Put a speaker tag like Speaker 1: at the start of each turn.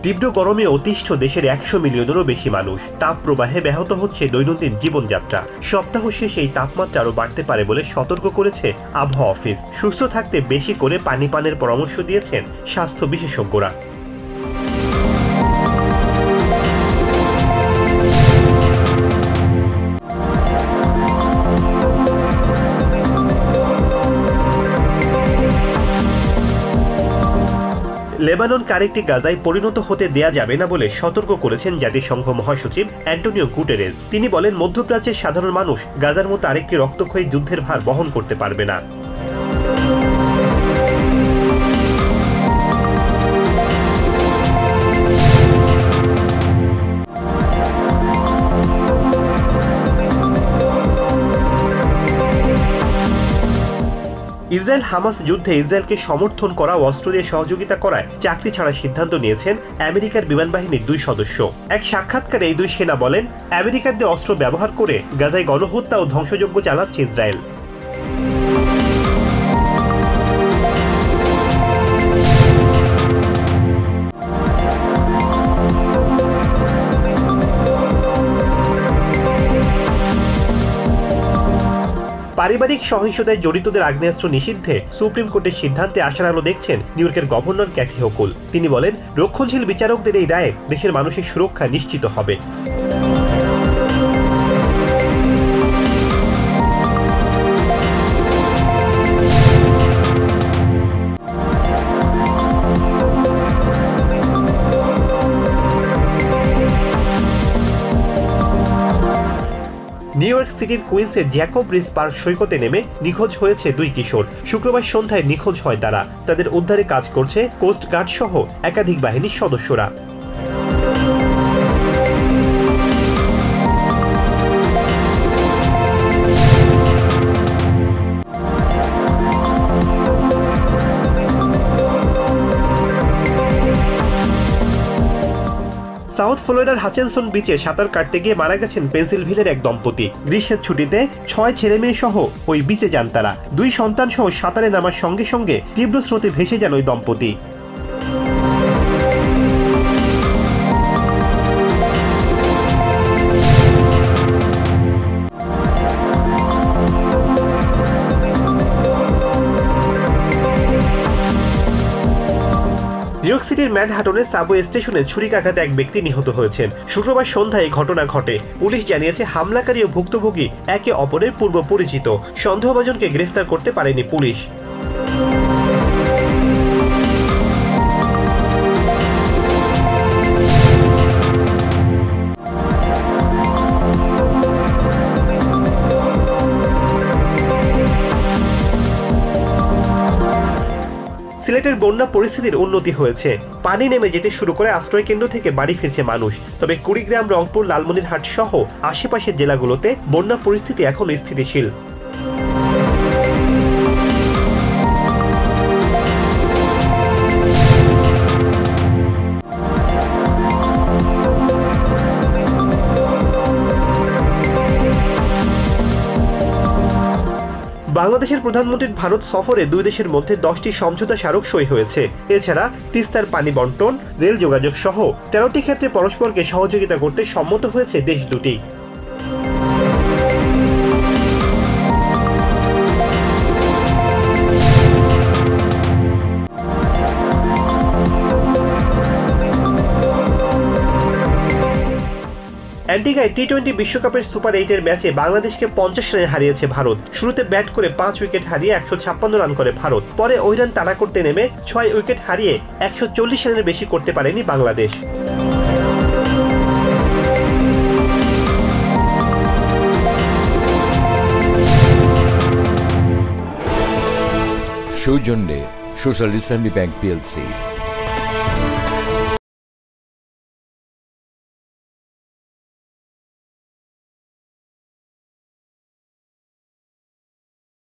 Speaker 1: তীব্র গরমে অতিষ্ঠ দেশের ১০০ মিলিয়নেরও বেশি মানুষ। তাপ প্রবাহে ব্যাহত হচ্ছে দৈনন্দিন জীবনযাত্রা। সপ্তাহ শেষে এই তাপমাত্রা আরও বাড়তে পারে বলে সতর্ক করেছে আবহাওয়া অফিস। সুস্থ থাকতে বেশি করে পানি পানের পরামর্শ দিয়েছেন স্বাস্থ্য বিশেষজ্ঞরা। লেবাননকে আরেকটি গাজায় পরিণত হতে দেয়া যাবে না বলে সতর্ক করেছেন জাতিসংঘ মহাসচিব অ্যান্টোনিও গুটেরেস। তিনি বলেন, মধ্যপ্রাচ্যের সাধারণ মানুষ গাজার মতো আরেকটি রক্তক্ষয়ী যুদ্ধের ভার বহন করতে পারবে না। ইসরায়েল হামাস যুদ্ধে ইসরায়েলকে সমর্থন করা ও অস্ত্র দিয়ে সহযোগিতা করায় চাকরি ছাড়ার সিদ্ধান্ত নিয়েছেন আমেরিকার বিমান বাহিনীর 2 সদস্য। এক সাক্ষাৎকারে এই 2 সেনা বলেন, আমেরিকার দিয়ে অস্ত্র ব্যবহার করে গাজায় গণহত্যা ও ধ্বংসযজ্ঞ চালাচ্ছে ইসরায়েল। পারিবারিক সহিংসতায় জড়িতদের আগ্নেয়াস্ত্র নিষিদ্ধে সুপ্রিম কোর্টের সিদ্ধান্তে আশার আলো দেখছেন নিউ ইয়র্কের গভর্নর ক্যাথি হোকুল। তিনি বলেন, রক্ষণশীল বিচারকদের এই রায়ে দেশের মানুষের সুরক্ষা নিশ্চিত হবে। নিউ ইয়র্ক সিটির কুইন্সের জ্যাকব রিজ পার্ক সৈকতে নেমে নিখোঁজ হয়েছে 2 কিশোর। শুক্রবার সন্ধ্যায় নিখোঁজ হয় তারা। তাদের উদ্ধারে কাজ করছে কোস্ট গার্ড সহ একাধিক বাহিনীর সদস্যরা। সাউথ ফ্লোরিডার হাচেনসন বিচে সাঁতার কাটতে গিয়ে মারা গেছেন পেন্সিলভেনিয়ার এক দম্পতি। গ্রীষ্মের ছুটিতে 6 ছেলে মেয়ে সহ ওই বিচে যান তারা। 2 সন্তান সহ সাঁতারে নামার সঙ্গে সঙ্গে তীব্র স্রোতে ভেসে যান ওই দম্পতি। নিউ ইয়র্ক সিটির ম্যানহাটনের সাবওয়ে স্টেশনে ছুরিকাঘাতে এক ব্যক্তি নিহত হয়েছেন। শুক্রবার সন্ধ্যায় এই ঘটনা ঘটে। পুলিশ জানিয়েছে, হামলাকারী ও ভুক্তভোগী একে অপরের পূর্ব পরিচিত। সন্দেহভাজনকে গ্রেফতার করতে পারেনি পুলিশ। সিলেটের বন্যা পরিস্থিতির উন্নতি হয়েছে। পানি নেমে যেতে শুরু করে আশ্রয় কেন্দ্র থেকে বাড়ি ফিরছে মানুষ। তবে কুড়িগ্রাম, রংপুর, লালমনিরহাট সহ আশেপাশের জেলাগুলোতে বন্যা পরিস্থিতি এখনো স্থিতিশীল। বাংলাদেশের প্রধানমন্ত্রীর ভারত সফরে 2 দেশের মধ্যে 10টি সমঝোতা স্মারক সই হয়েছে। এছাড়া তিস্তার পানি বন্টন, রেল যোগাযোগ সহ 13টি ক্ষেত্রে পরস্পরকে সহযোগিতা করতে সম্মত হয়েছে দেশ দুটি। অ্যান্টিগায় টি-20 বিশ্বকাপের সুপার 8-এর ম্যাচে বাংলাদেশকে 50 রানে হারিয়েছে ভারত। শুরুতে ব্যাট করে 5 উইকেট হারিয়ে 156 রান করে ভারত। পরে ওই রান তাড়া করতে নেমে 6 উইকেট হারিয়ে 140 রানের বেশি করতে পারেনি বাংলাদেশ।
Speaker 2: সৌজন্যে সোশ্যাল ইসলামী ব্যাংক PLC।